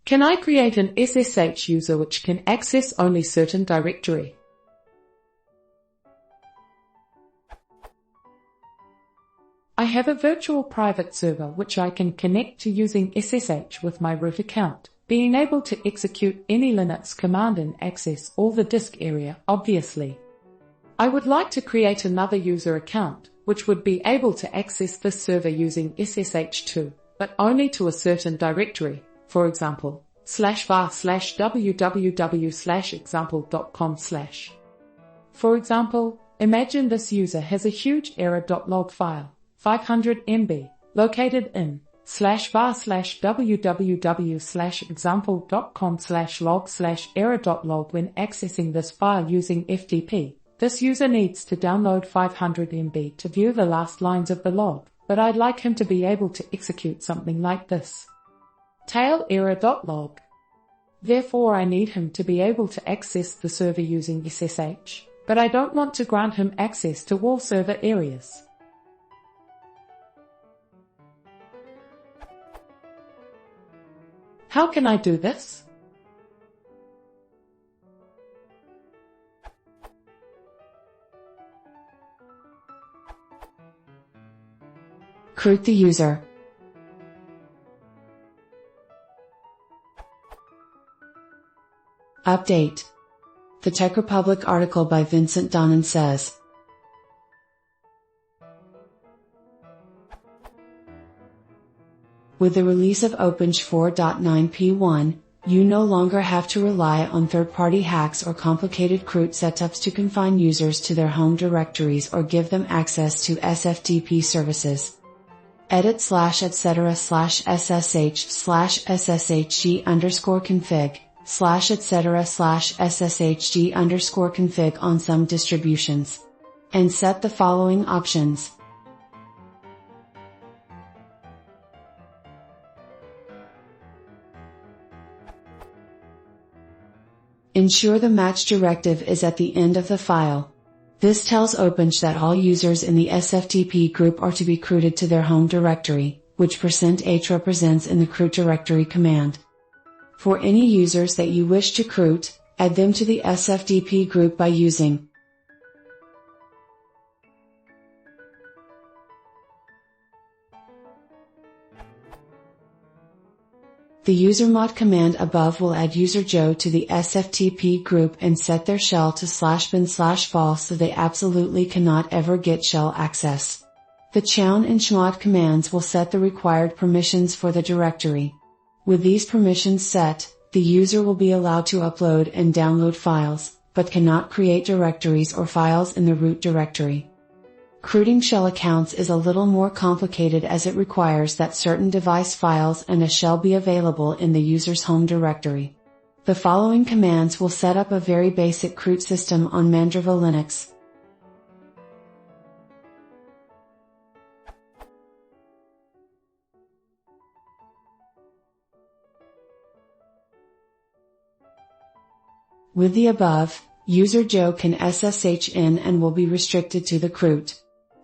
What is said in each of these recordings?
Can I create an SSH user which can access only certain directory? I have a virtual private server which I can connect to using SSH with my root account, being able to execute any Linux command and access all the disk area, obviously. I would like to create another user account, which would be able to access this server using SSH too, but only to a certain directory, for example, /var/www/example.com/. For example, imagine this user has a huge error.log file, 500 MB, located in /var/www/example.com/log/error.log. When accessing this file using FTP, this user needs to download 500 MB to view the last lines of the log, but I'd like him to be able to execute something like this. Tail error.log. Therefore I need him to be able to access the server using SSH, but I don't want to grant him access to all server areas. How can I do this? Root the user. Update. The Czech Republic article by Vincent Donnan says, with the release of OpenSH 4.9p1, you no longer have to rely on third-party hacks or complicated root setups to confine users to their home directories or give them access to SFTP services. edit/etc/ssh/etc/config/etc/sshg_config on some distributions. And set the following options. Ensure the match directive is at the end of the file. This tells OpenSH that all users in the SFTP group are to be rooted to their home directory, which %h represents in the root directory command. For any users that you wish to root, add them to the SFTP group by using the usermod command above. Will add user Joe to the SFTP group and set their shell to /bin/false so they absolutely cannot ever get shell access. The chown and chmod commands will set the required permissions for the directory. With these permissions set, the user will be allowed to upload and download files, but cannot create directories or files in the root directory. Rooting shell accounts is a little more complicated as it requires that certain device files and a shell be available in the user's home directory. The following commands will set up a very basic root system on Mandriva Linux. With the above, user Joe can SSH in and will be restricted to the root.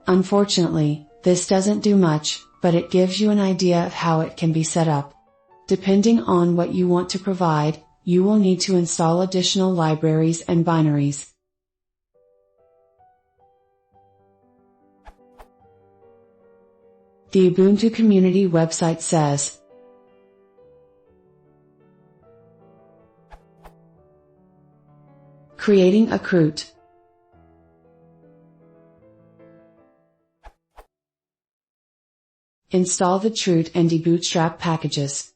Unfortunately, this doesn't do much, but it gives you an idea of how it can be set up. Depending on what you want to provide, you will need to install additional libraries and binaries. The Ubuntu community website says, creating a root. Install the root and debootstrap packages.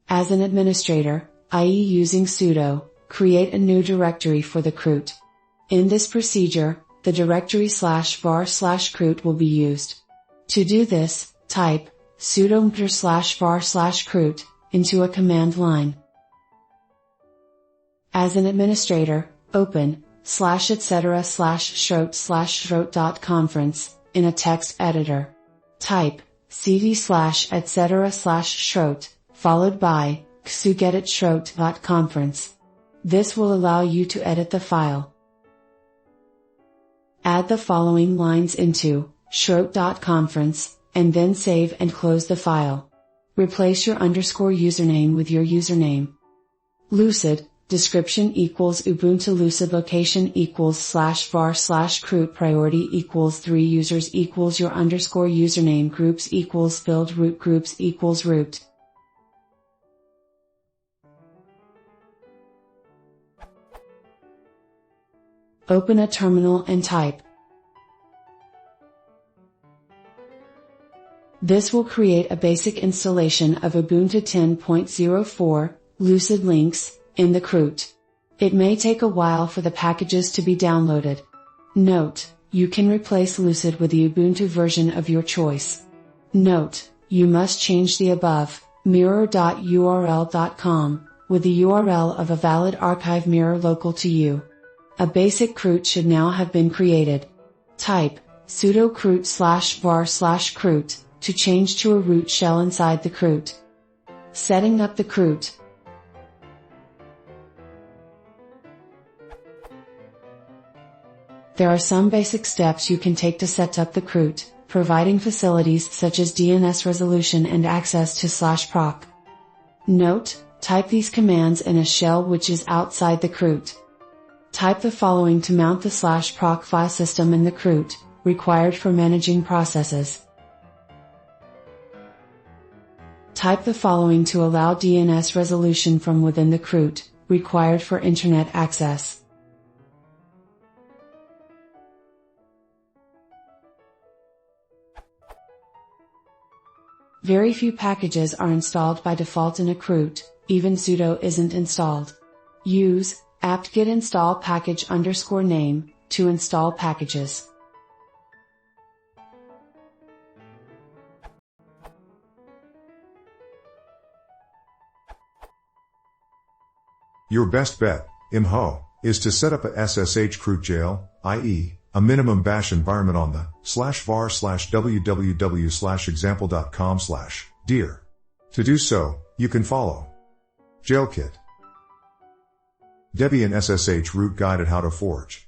As an administrator, i.e. using sudo, create a new directory for the root. In this procedure, the directory /var/root will be used. To do this, type sudo mkdir/var/root into a command line. As an administrator, open /etc/shroot/shroot.conference in a text editor. Type cd/etc/shroot, followed by xu-gedit-shroot.conference. This will allow you to edit the file. Add the following lines into shroot.conference, and then save and close the file. Replace your underscore username with your username. Lucid, description equals Ubuntu lucid location equals /var/root priority equals 3 users equals your underscore username groups equals filled root groups equals root. Open a terminal and type. This will create a basic installation of Ubuntu 10.04, Lucid Linux, in the CRUT. It may take a while for the packages to be downloaded. Note, you can replace Lucid with the Ubuntu version of your choice. Note, you must change the above, mirror.url.com, with the URL of a valid archive mirror local to you. A basic CRUT should now have been created. Type, sudo CRUT /var/CRUT, to change to a root shell inside the CRUT. Setting up the CRUT. There are some basic steps you can take to set up the CRUT, providing facilities such as DNS resolution and access to /proc. Note, type these commands in a shell which is outside the CRUT. Type the following to mount the /proc file system in the CRUT, required for managing processes. Type the following to allow DNS resolution from within the CRUT, required for internet access. Very few packages are installed by default in a CRUT, even sudo isn't installed. Use apt-get install package _name to install packages. Your best bet, imho, is to set up a SSH CRUT jail, i.e., a minimum bash environment on the /var/www/example.com/dir. To do so, you can follow Jailkit, Debian SSH root guide at how to forge.